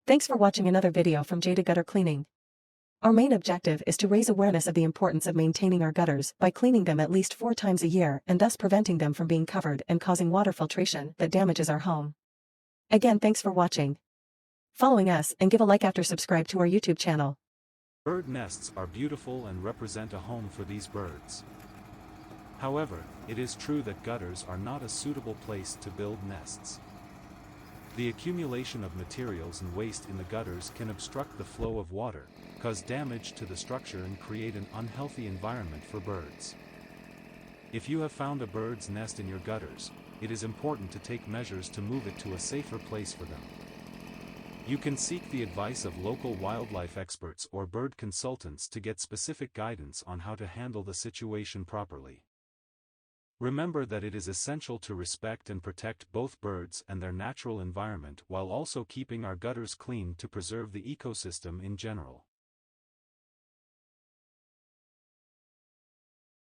Thanks for watching another video from Jada Gutter Cleaning. Our main objective is to raise awareness of the importance of maintaining our gutters by cleaning them at least 4 times a year and thus preventing them from being covered and causing water filtration that damages our home. Again, thanks for watching. Following us and give a like after subscribe to our YouTube channel. Bird nests are beautiful and represent a home for these birds. However, it is true that gutters are not a suitable place to build nests. The accumulation of materials and waste in the gutters can obstruct the flow of water, cause damage to the structure and create an unhealthy environment for birds. If you have found a bird's nest in your gutters, it is important to take measures to move it to a safer place for them. You can seek the advice of local wildlife experts or bird consultants to get specific guidance on how to handle the situation properly. Remember that it is essential to respect and protect both birds and their natural environment while also keeping our gutters clean to preserve the ecosystem in general.